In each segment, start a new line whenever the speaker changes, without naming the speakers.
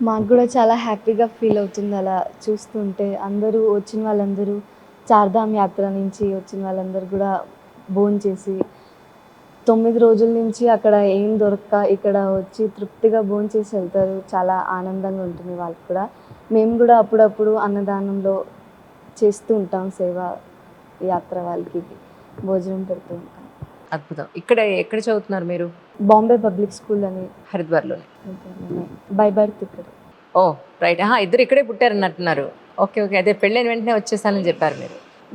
మాకు కూడా చాలా హ్యాపీగా ఫీల్ అవుతుంది అలా చూస్తుంటే. అందరూ వచ్చిన వాళ్ళందరూ చార్ధామ్ యాత్ర నుంచి వచ్చిన వాళ్ళందరూ కూడా భోంచేసి 9 రోజుల నుంచి అక్కడ ఏం దొరక్క ఇక్కడ వచ్చి తృప్తిగా భోంచేసి వెళ్తారు. చాలా ఆనందంగా ఉంటుంది వాళ్ళకి కూడా. మేము కూడా అప్పుడప్పుడు అన్నదానంలో చేస్తూ ఉంటాం సేవ. యాత్ర వాళ్ళకి భోజనం పెడుతూ ఉంటాం.
అద్భుతం. ఎక్కడ చదువుతున్నారు మీరు?
బాంబే పబ్లిక్ స్కూల్ అని
హరిద్వార్లోనే.
బై బర్త్ ఇక్కడ.
ఓ రైట్. ఇద్దరు ఇక్కడే పుట్టారన్నట్టున్నారు. Okay okay. అదే పెళ్ళైన వెంటనే వచ్చేసానని చెప్పారు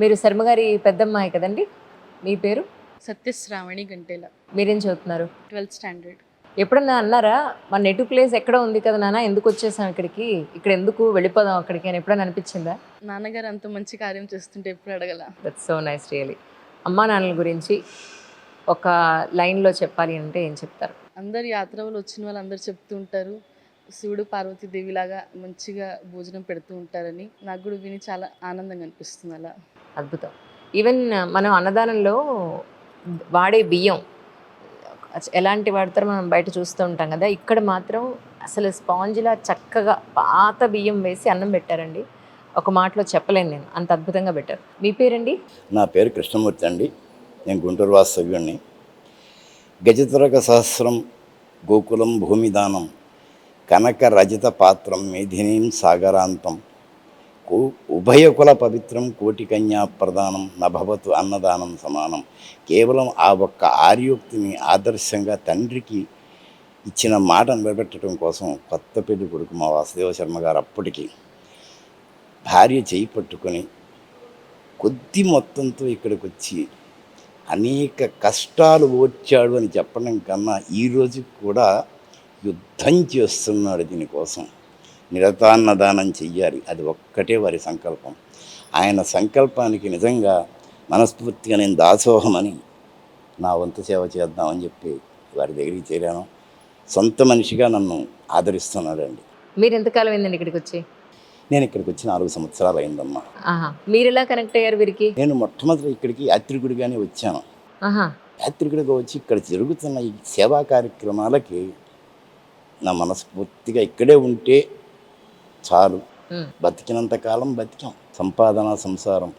మీరు శర్మ గారి పెద్దమ్మాయి కదండి? మీ పేరు?
సత్యశ్రావణి గంటేల.
మీరేం చదువుతున్నారు?
12th standard.
ఎప్పుడన్నా అన్నారా మన నెటివ్ ప్లేస్ ఎక్కడ ఉంది కదా నాన్న, ఎందుకు వచ్చేసాం ఇక్కడికి, ఇక్కడ ఎందుకు వెళ్ళిపోదాం అక్కడికి అని ఎప్పుడైనా అనిపించిందా?
నాన్నగారు అంత మంచి కార్యం చేస్తుంటే ఎప్పుడు అడగల.
That's so nice really. అమ్మా నాన్నల గురించి ఒక లైన్లో చెప్పాలి అంటే ఏం చెప్తారు?
అందరు యాత్రలు వచ్చిన వాళ్ళు అందరు చెప్తూ ఉంటారు శివుడు పార్వతీదేవిలాగా మంచిగా భోజనం పెడుతూ ఉంటారని. నాకు కూడా విని చాలా ఆనందంగా అనిపిస్తుంది అలా.
అద్భుతం. ఈవెన్ మనం అన్నదానంలో వాడే బియ్యం ఎలాంటి వాడతారో మనం బయట చూస్తూ ఉంటాం కదా, ఇక్కడ మాత్రం అసలు స్పాంజిలా చక్కగా పాత బియ్యం వేసి అన్నం పెట్టారండి. ఒక మాటలో చెప్పలేను నేను, అంత అద్భుతంగా పెట్టారు. మీ పేరండి?
నా పేరు కృష్ణమూర్తి అండి. నేను గుంటూరు వాస్తవ్యుణ్ణి. గజతురక సహస్రం గోకులం భూమిదానం కనక రజిత పాత్రం మేధినీం సాగరాంతం ఉభయకుల పవిత్రం కోటి కన్యా ప్రదానం నభవతు అన్నదానం సమానం. కేవలం ఆ ఒక్క ఆర్యోక్తిని ఆదర్శంగా తండ్రికి ఇచ్చిన మాట నిలబెట్టడం కోసం కొత్త పెళ్లి కొడుకు మా వాసుదేవ శర్మ గారు అప్పటికి భార్య చేయి పట్టుకొని కొద్ది మొత్తంతో ఇక్కడికి వచ్చి అనేక కష్టాలు ఓర్చాడు అని చెప్పడం కన్నా ఈరోజు కూడా యుద్ధం చేస్తున్నాడు దీనికోసం. నిరతాన్నదానం చెయ్యాలి, అది ఒక్కటే వారి సంకల్పం. ఆయన సంకల్పానికి నిజంగా మనస్ఫూర్తిగా నేను దాసోహమని నా వంతు సేవ చేద్దామని చెప్పి వారి దగ్గరికి చేరాను. సొంత మనిషిగా నన్ను ఆదరిస్తున్నాడండి.
మీరు ఎంతకాలం అయిందండి ఇక్కడికి వచ్చి?
నేను ఇక్కడికి వచ్చి 4 సంవత్సరాలు అయిందమ్మా.
మీరు ఎలా కనెక్ట్ అయ్యారు వీరికి?
నేను మొట్టమొదటి ఇక్కడికి యాత్రికుడిగానే వచ్చాను. యాత్రికుడిగా వచ్చి ఇక్కడ జరుగుతున్న ఈ సేవా కార్యక్రమాలకి నా మనస్ఫూర్తిగా ఇక్కడే ఉంటే చాలు, బతికినంత కాలం బతికాం. సంపాదన సంసారం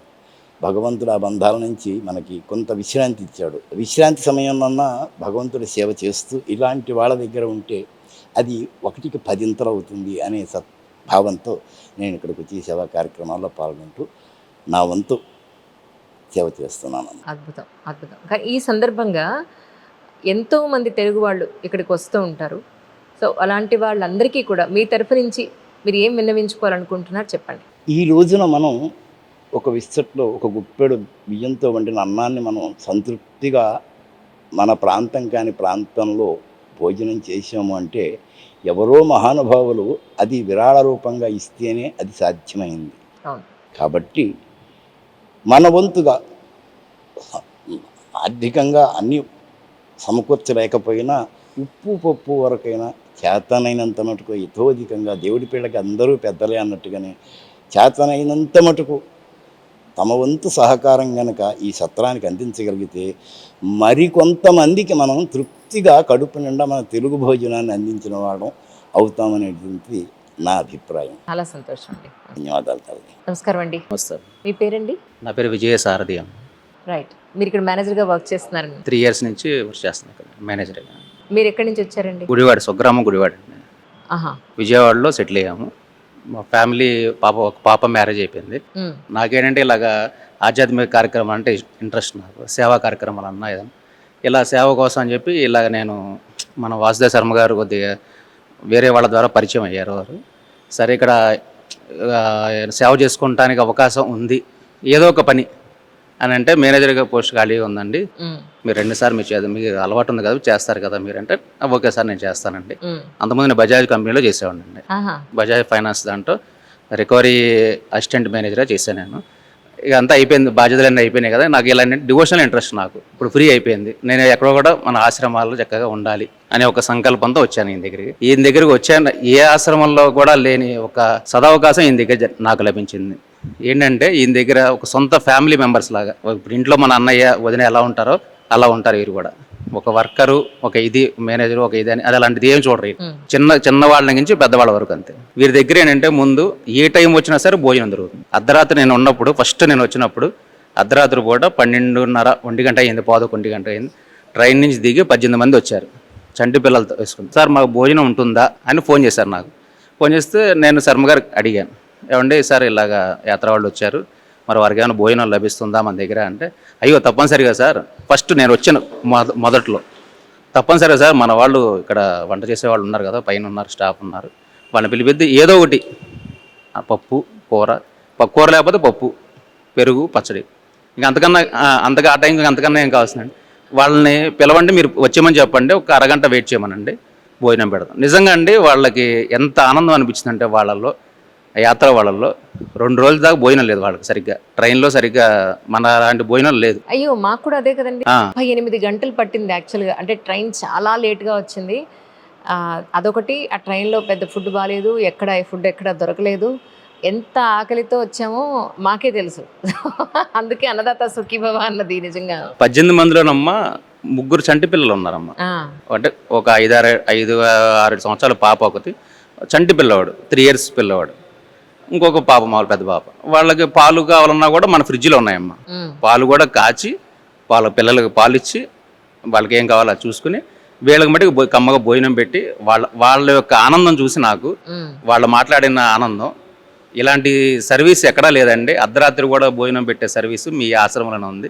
భగవంతుడు ఆ బంధాల నుంచి మనకి కొంత విశ్రాంతి ఇచ్చాడు. విశ్రాంతి సమయంలోన్నా భగవంతుడి సేవ చేస్తూ ఇలాంటి వాళ్ళ దగ్గర ఉంటే అది 1కి 10 అవుతుంది అనే సద్భావంతో నేను ఇక్కడికి వచ్చి సేవా కార్యక్రమాల్లో పాల్గొంటూ నా వంతు సేవ చేస్తున్నాను.
అద్భుతం అద్భుతం. కానీ ఈ సందర్భంగా ఎంతోమంది తెలుగు వాళ్ళు ఇక్కడికి వస్తూ ఉంటారు. సో అలాంటి వాళ్ళందరికీ కూడా మీ తరఫు నుంచి మీరు ఏం విన్నవించుకోవాలనుకుంటున్నారు చెప్పండి.
ఈ రోజున మనం ఒక విస్తట్లో ఒక గుప్పెడు బియ్యంతో వండిన అన్నాన్ని మనం సంతృప్తిగా మన ప్రాంతం కాని ప్రాంతంలో భోజనం చేసాము అంటే ఎవరో మహానుభావులు అది విరాళ రూపంగా ఇస్తేనే అది సాధ్యమైంది. కాబట్టి మన వంతుగా ఆర్థికంగా అన్నీ సమకూర్చలేకపోయినా ఉప్పు పప్పు వరకైనా చేతనైనంత మటుకు యథోధికంగా దేవుడి పిల్లకి అందరూ పెద్దలే అన్నట్టుగానే చేతనైనంత మటుకు తమ వంతు సహకారం కనుక ఈ సత్రానికి అందించగలిగితే మరికొంతమందికి మనం తృప్తిగా కడుపు నిండా మన తెలుగు భోజనాన్ని అందించిన వాళ్ళం అవుతామనేటువంటిది నా అభిప్రాయం.
చాలా సంతోషం అండి.
ధన్యవాదాలు తల్లి.
నమస్కారం అండి.
నమస్తే.
మీ పేరండి?
నా పేరు విజయ సారథి.
రైట్. మీరు ఇక్కడ మేనేజర్గా వర్క్ చేస్తున్నారండి?
3 years నుంచి వర్క్ చేస్తున్నాను ఇక్కడ మేనేజర్గా.
మీరు ఎక్కడి నుంచి వచ్చారండి?
గుడివాడ, స్వగ్రామం గుడివాడ. విజయవాడలో సెటిల్ అయ్యాము. మా ఫ్యామిలీ ఒక పాప మ్యారేజ్ అయిపోయింది. నాకేంటంటే ఇలాగా ఆధ్యాత్మిక కార్యక్రమం అంటే ఇంట్రెస్ట్, నాకు సేవా కార్యక్రమాలు అన్నా ఏదన్నా ఇలా సేవ కోసం అని చెప్పి ఇలాగ నేను మన వాసుదేవ శర్మ గారు కొద్దిగా వేరే వాళ్ళ ద్వారా పరిచయం అయ్యారు వారు. సరే ఇక్కడ సేవ చేసుకోవటానికి అవకాశం ఉంది, ఏదో ఒక పని అని అంటే మేనేజర్గా పోస్ట్ ఖాళీగా ఉందండి, మీరు 2 సార్లు మీకు అలవాటు ఉంది కదా చేస్తారు కదా మీరంటే ఓకే సార్ నేను చేస్తానండి. అంతకుముందు నేను బజాజ్ కంపెనీలో చేసేవాడిని. బజాజ్ ఫైనాన్స్ దాంట్లో రికవరీ అసిస్టెంట్ మేనేజర్గా చేశాను నేను. ఇక అంతా అయిపోయింది, బాధ్యతలన్నీ అయిపోయినాయి కదా. నాకు ఇలాంటి డివోషనల్ ఇంట్రెస్ట్, నాకు ఇప్పుడు ఫ్రీ అయిపోయింది. నేను ఎక్కడో కూడా మన ఆశ్రమాల్లో చక్కగా ఉండాలి అనే ఒక సంకల్పంతో వచ్చాను ఈయన దగ్గరికి వచ్చాను. ఏ ఆశ్రమంలో కూడా లేని ఒక సదవకాశం ఈయన దగ్గర నాకు లభించింది. ఏంటంటే ఈయన దగ్గర ఒక సొంత ఫ్యామిలీ మెంబర్స్ లాగా, ఇప్పుడు ఇంట్లో మన అన్నయ్య వదిన ఎలా ఉంటారో అలా ఉంటారు వీరు కూడా. ఒక వర్కరు, ఒక ఇది మేనేజర్, ఒక ఇది అని అది అలాంటిది ఏం చూడరు.
ఉమ్. చిన్న
వాళ్ళ నుంచి పెద్దవాళ్ళ వరకు అంతే. వీరి దగ్గర ఏంటంటే ముందు ఏ టైం వచ్చినా సరే భోజనం దొరుకుతుంది. అర్ధరాత్రి నేను ఉన్నప్పుడు, ఫస్ట్ నేను వచ్చినప్పుడు అర్ధరాత్రి పూట 12:30, 1 గంట అయింది, 1 గంట అయింది. ట్రైన్ నుంచి దిగి 18 మంది వచ్చారు చంటి పిల్లలతో వేసుకుని. సార్ మాకు భోజనం ఉంటుందా అని ఫోన్ చేశారు నాకు. ఫోన్ చేస్తే నేను శర్మ గారికి అడిగాను, ఏమండి సార్ ఇలాగా యాత్ర వాళ్ళు వచ్చారు, మరి వారికి ఏమైనా భోజనం లభిస్తుందా మన దగ్గర అంటే, అయ్యో తప్పనిసరిగా సార్, ఫస్ట్ నేను వచ్చిన మొదట్లో తప్పనిసరిగా సార్ మన వాళ్ళు ఇక్కడ వంట చేసేవాళ్ళు ఉన్నారు కదా, పైన ఉన్నారు, స్టాఫ్ ఉన్నారు, వాళ్ళని పిలిపిద్ది ఏదో ఒకటి పప్పు కూర, కూర లేకపోతే పప్పు, పెరుగు, పచ్చడి, ఇంకా అంతకన్నా అంతగా ఆ టైంకి అంతకన్నా ఏం కావాల్సిందండి. వాళ్ళని పిలవండి, మీరు వచ్చేయమని చెప్పండి, ఒక అరగంట వెయిట్ చేయమనండి, భోజనం పెడతాం. నిజంగా అండి వాళ్ళకి ఎంత ఆనందం అనిపించిందంటే వాళ్ళల్లో, యాత్ర వాళ్ళల్లో 2 రోజుల దాకా భోజనం లేదు వాళ్ళకి సరిగ్గా, ట్రైన్లో సరిగ్గా మన లాంటి భోజనం లేదు.
అయ్యో మాకు కూడా అదే కదండి, 8 గంటలు పట్టింది యాక్చువల్గా. అంటే ట్రైన్ చాలా లేట్గా వచ్చింది. అదొకటి, ఆ ట్రైన్లో పెద్ద ఫుడ్ బాగాలేదు, ఎక్కడ ఫుడ్ ఎక్కడ దొరకలేదు. ఎంత ఆకలితో వచ్చామో మాకే తెలుసు. అందుకే అన్నదాత సుఖీభవ అన్నది నిజంగా.
18 మందిలోనమ్మ 3 చంటి పిల్లలు ఉన్నారమ్మ. అంటే ఒక 5-6 సంవత్సరాల పాప ఒకటి, చంటి పిల్లవాడు 3 years పిల్లవాడు, ఇంకొక పాప మామూలు పెద్ద పాప. వాళ్ళకి పాలు కావాలన్నా కూడా మన ఫ్రిడ్జ్లో ఉన్నాయమ్మ. పాలు కూడా కాచి వాళ్ళ పిల్లలకి పాలు ఇచ్చి వాళ్ళకి ఏం కావాలో చూసుకుని వీళ్ళకి మటుకు కమ్మగా భోజనం పెట్టి వాళ్ళ యొక్క ఆనందం చూసి నాకు, వాళ్ళు మాట్లాడిన ఆనందం, ఇలాంటి సర్వీస్ ఎక్కడా లేదండి. అర్ధరాత్రి కూడా భోజనం పెట్టే సర్వీసు మీ ఆశ్రమంలోనే ఉంది.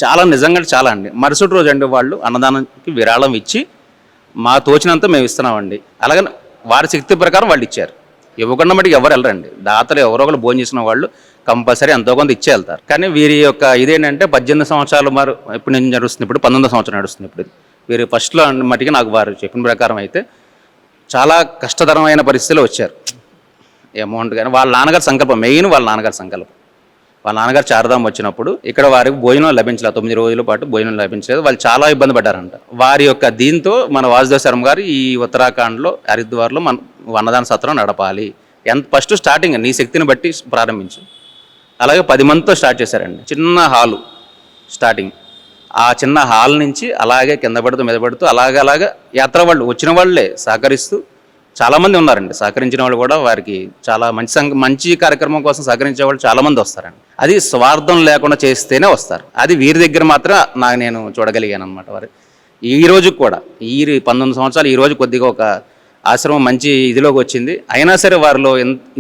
చాలా నిజంగా చాలా అండి. మరుసటి రోజు అండి వాళ్ళు అన్నదానానికి విరాళం ఇచ్చి మా తోచినంత మేము ఇస్తున్నామండి. అలాగని వారి శక్తి ప్రకారం వాళ్ళు ఇచ్చారు. ఇవ్వకుండా మటుకు ఎవరు వెళ్ళరండి. దాతలు ఎవరో ఒకరు భోజనం చేసిన వాళ్ళు కంపల్సరీ ఎంతో కొంత ఇచ్చే వెళ్తారు. కానీ వీరి యొక్క ఇదేంటంటే 18 సంవత్సరాలు మరి ఇప్పుడు నేను నడుస్తుంది, ఇప్పుడు 19వ సంవత్సరం నడుస్తుంది. ఇప్పుడు వీరు ఫస్ట్లో మటుకు నాకు వారు చెప్పిన ప్రకారం అయితే చాలా కష్టతరమైన పరిస్థితిలో వచ్చారు. అమౌంట్ కానీ వాళ్ళ నాన్నగారి సంకల్పం, మెయిన్ వాళ్ళ నాన్నగారి సంకల్పం. వాళ్ళ నాన్నగారు చారధాం వచ్చినప్పుడు ఇక్కడ వారికి భోజనం లభించలేదు, 9 రోజుల పాటు భోజనం లభించలేదు. వాళ్ళు చాలా ఇబ్బంది పడ్డారంట. వారి యొక్క దీంతో మన వాసుదేవ శర్మ గారు ఈ ఉత్తరాఖండ్లో హరిద్వార్లో మన అన్నదాన సత్రం నడపాలి, ఫస్ట్ స్టార్టింగ్ నీ శక్తిని బట్టి ప్రారంభించు. అలాగే 10 మందితో స్టార్ట్ చేశారండి. చిన్న హాలు స్టార్టింగ్, ఆ చిన్న హాల్ నుంచి అలాగే కింద పడుతూ మీద పడుతూ అలాగే యాత్ర వాళ్ళు వచ్చిన వాళ్ళే సహకరిస్తూ చాలామంది ఉన్నారండి. సహకరించిన వాళ్ళు కూడా వారికి చాలా మంచి కార్యక్రమం కోసం సహకరించే వాళ్ళు చాలామంది వస్తారండి. అది స్వార్థం లేకుండా చేస్తేనే వస్తారు. అది వీరి దగ్గర మాత్రం నేను చూడగలిగాను అనమాట. వారు ఈ రోజు కూడా 19 సంవత్సరాలు ఈ రోజు కొద్దిగా ఒక ఆశ్రమం మంచి ఇదిలోకి వచ్చింది. అయినా సరే వారిలో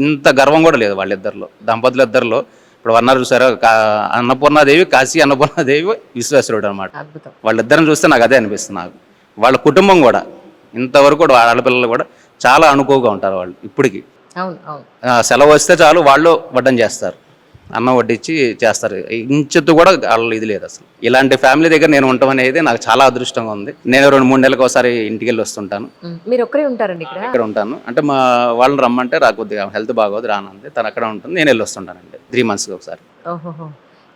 ఇంత గర్వం కూడా లేదు. వాళ్ళిద్దరిలో, దంపతులు ఇద్దరిలో ఇప్పుడు అన్నారు సరే, అన్నపూర్ణాదేవి, కాశీ అన్నపూర్ణాదేవి, విశ్వేశ్వరుడు అనమాట. వాళ్ళిద్దరిని చూస్తే నాకు అదే అనిపిస్తుంది. నాకు వాళ్ళ కుటుంబం కూడా ఇంతవరకు కూడా ఆడపిల్లలు కూడా చాలా అనుకోగా ఉంటారు వాళ్ళు ఇప్పటికి. సెలవు వస్తే చాలు వాళ్ళు వడ్డం చేస్తారు, అన్నం వడ్డించి చేస్తారు. ఇంచెత్తు కూడా వాళ్ళు ఇది లేదు అసలు. ఇలాంటి ఫ్యామిలీ దగ్గర నేను ఉండటం అనేది నాకు చాలా అదృష్టంగా ఉంది. నేను 2-3 నెలలకు ఒకసారి ఇంటికి వెళ్ళి వస్తుంటాను.
మీరు ఒక్కరే ఉంటారండి ఇక్కడ
ఉంటాను. అంటే మా వాళ్ళని రమ్మంటే కొద్దిగా హెల్త్ బాగోదు రానంది, తను అక్కడ ఉంటుంది, నేను వెళ్ళి వస్తుంటానండి 3 monthsకి ఒకసారి.
ఓహో,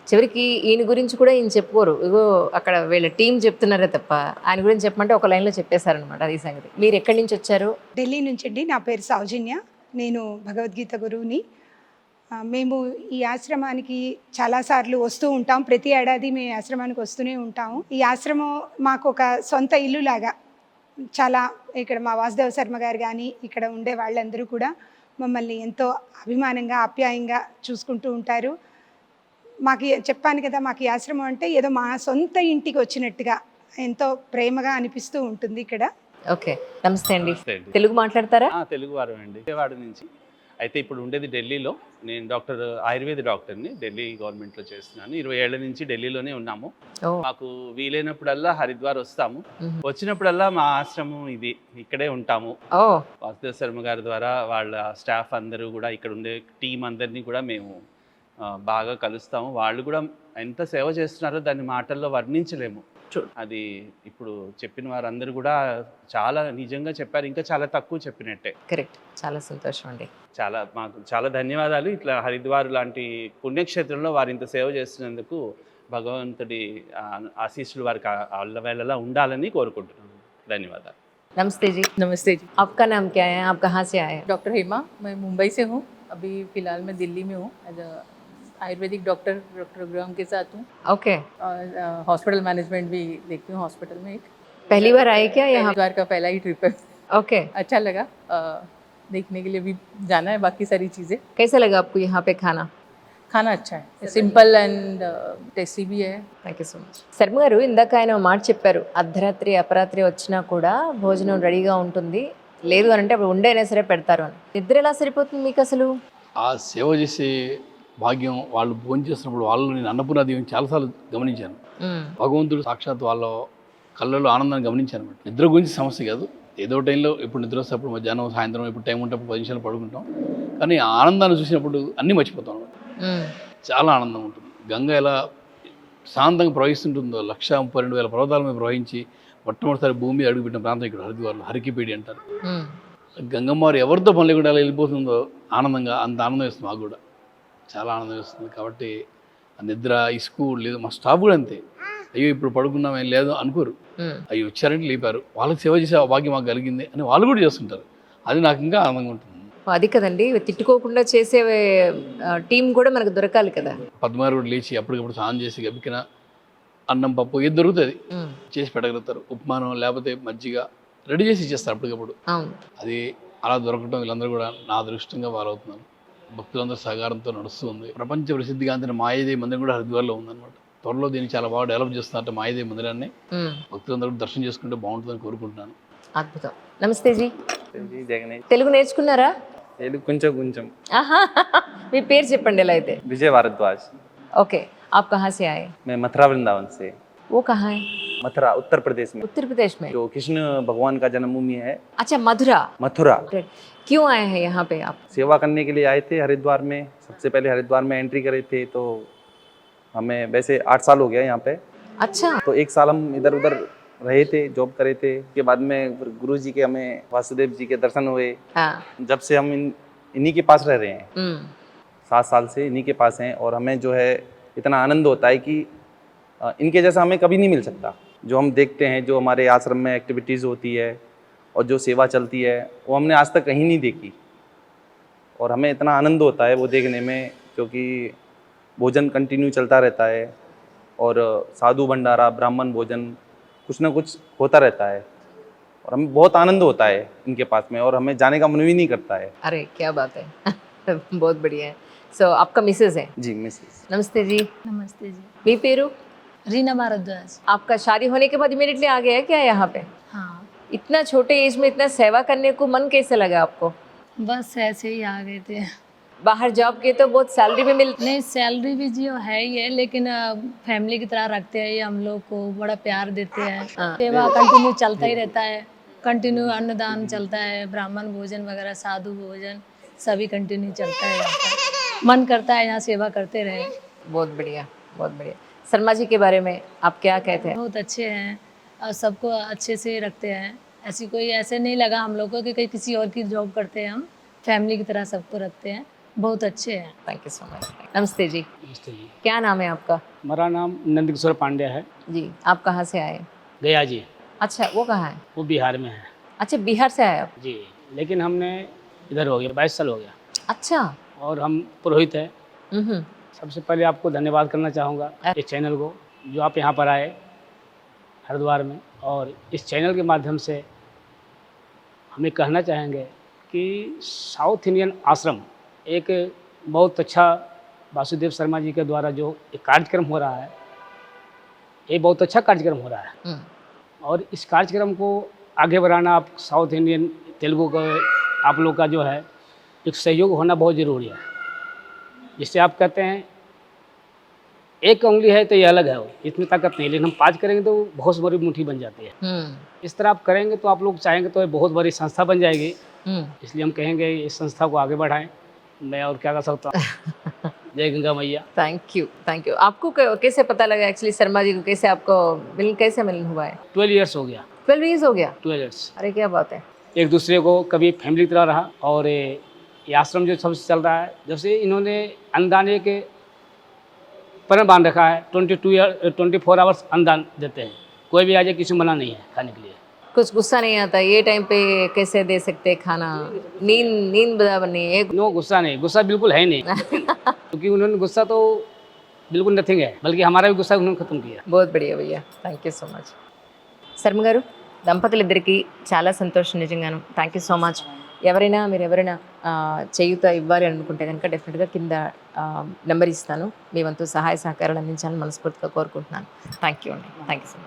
చివరికి ఈయన గురించి కూడా ఈయన చెప్పుకోరు. ఇగో అక్కడ వీళ్ళ టీం చెప్తున్నారే తప్ప ఆయన గురించి చెప్పమంటే ఒక లైన్లో చెప్పేశారనమాట. అది సంగతి. మీరు ఎక్కడి నుంచి వచ్చారు?
ఢిల్లీ నుంచి అండి. నా పేరు సౌజన్య, నేను భగవద్గీత గురువుని. మేము ఈ ఆశ్రమానికి చాలాసార్లు వస్తూ ఉంటాం. ప్రతి ఏడాది మేము ఆశ్రమానికి వస్తూనే ఉంటాము. ఈ ఆశ్రమం మాకు ఒక సొంత ఇల్లు లాగా. చాలా ఇక్కడ మా వాసుదేవ శర్మ గారు కానీ ఇక్కడ ఉండే వాళ్ళందరూ కూడా మమ్మల్ని ఎంతో అభిమానంగా ఆప్యాయంగా చూసుకుంటూ ఉంటారు. మాకు చెప్పాను కదా, మాకు ఈ ఆశ్రమం అంటే ఏదో మా సొంత ఇంటికి వచ్చినట్టుగా ఎంతో ప్రేమగా అనిపిస్తూ ఉంటుంది ఇక్కడ.
ఓకే, నమస్తే అండి. తెలుగు మాట్లాడతారా?
తెలుగు వారు అండి, విజయవాడ నుంచి. అయితే ఇప్పుడు ఉండేది ఢిల్లీలో. నేను ఆయుర్వేద డాక్టర్ని, ఢిల్లీ గవర్నమెంట్లో చేస్తున్నాను. 20 ఏళ్ల నుంచి ఢిల్లీలోనే ఉన్నాము. మాకు వీలైనప్పుడల్లా హరిద్వార్ వస్తాము. వచ్చినప్పుడల్లా మా ఆశ్రమం ఇది, ఇక్కడే ఉంటాము. వాసుదేవ శర్మ గారి ద్వారా వాళ్ళ స్టాఫ్ అందరూ కూడా, ఇక్కడ ఉండే టీం అందరినీ కూడా మేము బాగా కలుస్తాము. వాళ్ళు కూడా ఎంత సేవ చేస్తున్నారో దాన్ని మాటల్లో వర్ణించలేము. అది ఇప్పుడు చెప్పిన వారందరూ కూడా చాలా నిజంగా చెప్పారు, ఇంకా చాలా తక్కువ చెప్పినట్టే.
కరెక్ట్, చాలా సంతోషం అండి.
మాకు చాలా ధన్యవాదాలు. ఇట్లా హరిద్వార్ లాంటి పుణ్యక్షేత్రంలో వారు ఇంత సేవ చేస్తున్నందుకు భగవంతుడి ఆశీస్సులు వారికి అల్లవేళలా ఉండాలని కోరుకుంటున్నాను. ధన్యవాదాలు.
नमस्ते जी।
नमस्ते जी।
आपका नाम क्या है, आप कहाँ से आए?
डॉक्टर हेमा, मैं मुंबई से हूँ। अभी फ़िलहाल मैं दिल्ली में हूँ as a ayurvedic doctor doctor ग्राम के साथ हूँ
ओके,
और हॉस्पिटल मैनेजमेंट भी देखती हूँ हॉस्पिटल में। एक
पहली बार आए क्या यहाँ?
हरिद्वार का पहला ही ट्रिप है।
ओके,
अच्छा लगा, देखने के लिए भी जाना है बाकी सारी चीज़ें।
कैसा लगा आपको यहाँ पे खाना?
खाना अच्छा है, सिंपल एंड टेस्टी भी है।
Thank you so much. Sharma గారు, ఇందాక ఆయన ఒక మాట చెప్పారు, అర్ధరాత్రి అపరాత్రి వచ్చినా కూడా భోజనం రెడీగా ఉంటుంది, లేదు అని అంటే అప్పుడు ఉండైనా సరే పెడతారు అని. నిద్ర ఎలా సరిపోతుంది మీకు అసలు?
ఆ సేవ చేసే భాగ్యం వాళ్ళు భోజనం చేసినప్పుడు వాళ్ళు నేను అన్నపూర్ణాదేవి చాలాసార్లు గమనించాను. భగవంతుడు సాక్షాత్ వాళ్ళ కళ్ళలో ఆనందాన్ని గమనించాను అనమాట. నిద్ర గురించి సమస్య కాదు, ఏదో టైంలో ఇప్పుడు నిద్ర వస్తే అప్పుడు మధ్యాహ్నం సాయంత్రం ఇప్పుడు టైం ఉంటే అప్పుడు 10 నిమిషాలు పడుకుంటాం, కానీ ఆ ఆనందాన్ని చూసినప్పుడు అన్నీ మర్చిపోతాం అనమాట. చాలా ఆనందం ఉంటుంది. గంగ ఎలా శాంతంగా ప్రవహిస్తుంటుందో, 132,000 పర్వతాల మీద ప్రవహించి మొట్టమొదటిసారి భూమి మీద అడుగుపెట్టిన ప్రాంతం ఇక్కడ హరిద్వార్లో, హరికిపేడి అంటారు. గంగమ్మారు ఎవరితో పని లేకుండా ఎలా వెళ్ళిపోతుందో ఆనందంగా, అంత ఆనందం వేస్తుంది మాకు కూడా, చాలా ఆనందం వేస్తుంది. కాబట్టి ఆ నిద్ర ఇసుకు లేదు. మా స్టాఫ్ కూడా అంతే, అయ్యో ఇప్పుడు పడుకున్నాం ఏం లేదు అనుకోరు, అయ్యో వచ్చారంటే లేపారు, వాళ్ళకి సేవ చేసే భాగ్యం మాకు కలిగింది అని వాళ్ళు కూడా చేస్తుంటారు. అది నాకు ఇంకా ఆనందంగా ఉంటుంది.
అది కదండి, తిట్టుకోకుండా చేసే టీం కూడా మనకు దొరకాలి కదా.
పద్మారు కూడా లేచి అప్పటికప్పుడు స్నానం చేసి గబికిన అన్నం పప్పు ఏది దొరుకుతుంది చేసి పెట్టగలుగుతారు. ఉప్మానం లేకపోతే మజ్జిగ రెడీ చేసి ఇచ్చేస్తారు అప్పటికప్పుడు. అది అలా దొరకటం వీళ్ళందరూ కూడా నా అదృష్టంగా పాలవుతున్నారు. భక్తులందరూ సహకారంతో నడుస్తూ ఉంది. ప్రపంచ ప్రసిద్ధిగాంచిన మాయాదేవి మందిరం కూడా హరిద్వార్లో ఉందన్నమాట. త్వరలో దీన్ని చాలా బాగా డెవలప్ చేస్తున్నట్టు మాయాదేవి మందిరాన్ని భక్తులందరూ దర్శనం చేసుకుంటే బాగుంటుందని కోరుకుంటున్నాను.
అద్భుతం. నమస్తే జీ.
జగనే
తెలుగు నేర్చుకున్నారా?
తెలుగు కొంచెం కొంచెం.
ఆహా, మీ పేరు చెప్పండి ఎలా అయితే.
विजय भारद्वाज.
ओके, आप कहाँ से आए?
मैं मथुरा वृंदावन से.
वो कहाँ है?
मथुरा उत्तर प्रदेश में,
उत्तर प्रदेश में.
जो कृष्ण भगवान का जन्मभूमि है.
अच्छा, मथुरा.
मथुरा.
क्यों आए हैं यहाँ पे आप?
सेवा करने के लिए आए थे हरिद्वार में. सबसे पहले हरिद्वार में एंट्री करे थे, तो हमें वैसे 8 साल हो गया यहाँ पे.
अच्छा.
तो 1 साल हम इधर उधर रहे थे, जॉब करे थे. उसके बाद में गुरु जी के हमें वासुदेव जी के दर्शन हुए. जब से हम इन्हीं के पास रह रहे हैं, 7 साल से इन्हीं के पास हैं. और हमें जो है इतना आनंद होता है कि इनके जैसा हमें कभी नहीं मिल सकता. जो हम देखते हैं, जो हमारे आश्रम में एक्टिविटीज़ होती है और जो सेवा चलती है, वो हमने आज तक कहीं नहीं देखी. और हमें इतना आनंद होता है वो देखने में, क्योंकि भोजन कंटिन्यू चलता रहता है और साधु भंडारा, ब्राह्मण भोजन, कुछ ना कुछ होता रहता है. और हमें बहुत आनंद होता है इनके पास में, और हमें जाने का मन भी नहीं करता है.
अरे क्या बात है. बहुत बढ़िया है. सो आपका मिसेज है?
जी मिसेस.
नमस्ते जी.
नमस्ते जी.
మీ పేరు?
रीना भारद्वाज.
आपका शादी होने के बाद इमीडिएटली आ गया है क्या यहाँ पे?
हाँ,
इतना छोटे एज में इतना सेवा करने को मन कैसे लगा आपको?
बस ऐसे ही आ गए थे.
बाहर जॉब के तो बहुत सैलरी भी मिलती.
नहीं, सैलरी भी जी है ही है, लेकिन फैमिली की तरह रखते हैं, ये हम लोग को बड़ा प्यार देते हैं. सेवा कंटिन्यू चलता ही रहता है, कंटिन्यू अन्नदान चलता है, ब्राह्मण भोजन वगैरह, साधु भोजन सभी कंटिन्यू चलता है यहाँ पर. मन करता है यहाँ सेवा करते रहे.
बहुत बढ़िया, बहुत बढ़िया. शर्मा जी के बारे में आप क्या कहते हैं?
बहुत अच्छे हैं और सबको अच्छे से रखते हैं. ऐसे नहीं लगा हम लोग को कि कहीं किसी और की जॉब करते हैं. हम फैमिली की तरह सबको रखते हैं. बहुत अच्छे हैं.
Thank you so much. नमस्ते जी.
नमस्ते जी.
क्या नाम है आपका?
मेरा नाम नंदकिशोर पांडे है.
जी. आप कहाँ से आए?
गया जी.
अच्छा, वो कहाँ है?
वो बिहार में है.
अच्छा, बिहार से आए आप?
जी, लेकिन हमने इधर हो गया 22 साल हो गया.
अच्छा.
और हम पुरोहित है. सबसे पहले आपको धन्यवाद करना चाहूँगा इस चैनल को, जो आप यहाँ पर आए हरिद्वार में. और इस चैनल के माध्यम से हम ये कहना चाहेंगे कि साउथ इंडियन आश्रम एक बहुत अच्छा वासुदेव शर्मा जी के द्वारा जो एक कार्यक्रम हो रहा है, ये बहुत अच्छा कार्यक्रम हो रहा है. और इस कार्यक्रम को आगे बढ़ाना, आप साउथ इंडियन तेलुगु का आप लोग का जो है एक सहयोग होना बहुत ज़रूरी है. जिससे आप कहते हैं एक उंगली है तो ये अलग है, वो इसमें ताकत नहीं, लेकिन हम 5 करेंगे तो बहुत बड़ी मुट्ठी बन जाती है. इस तरह आप करेंगे तो आप लोग चाहेंगे तो ये बहुत बड़ी संस्था बन जाएगी. इसलिए हम कहेंगे इस संस्था को आगे बढ़ाएं. मैं और क्या कर सकता हूँ. जय गंगा मैया.
Thank you, thank you. आपको कैसे पता लगा एक्चुअली शर्मा जी को, कैसे आपको कैसे मिलन हुआ है?
12 ईयर्स हो गया.
12 ईयर्स हो गया?
12 ईयर्स.
अरे क्या बात है.
एक दूसरे को कभी फैमिली की तरह रहा. और ये आश्रम जो सबसे चल रहा है, जब से इन्होंने अन्नदान के परम बांध रखा है, 24 आवर्स अन्नदान देते हैं. कोई भी आ जाए, किसी को मना नहीं है खाने के लिए.
कुछ गुस्सा नहीं आता ये टाइम पे कैसे दे सकते खाना नींद नींद बराबर नहीं है
नो गुस्सा नहीं, गुस्सा बिल्कुल है ही नहीं क्योंकि उन्होंने गुस्सा तो बिल्कुल नथिंग है, बल्कि हमारा भी गुस्सा उन्होंने खत्म किया।
बहुत बढ़िया भैया, thank you so much. Sharma గారు, దంపతులిద్దరికీ చాలా సంతోషం నిజంగాను. Thank you so much. మీరు ఎవరైనా చేయూత ఇవ్వాలి అనుకుంటే కనుక డెఫినెట్గా కింద నెంబర్ ఇస్తాను. మీ వంతు సహాయ సహకారాలు అందించాలని మనస్ఫూర్తిగా కోరుకుంటున్నాను. థ్యాంక్ యూ అండి. Thank you so much.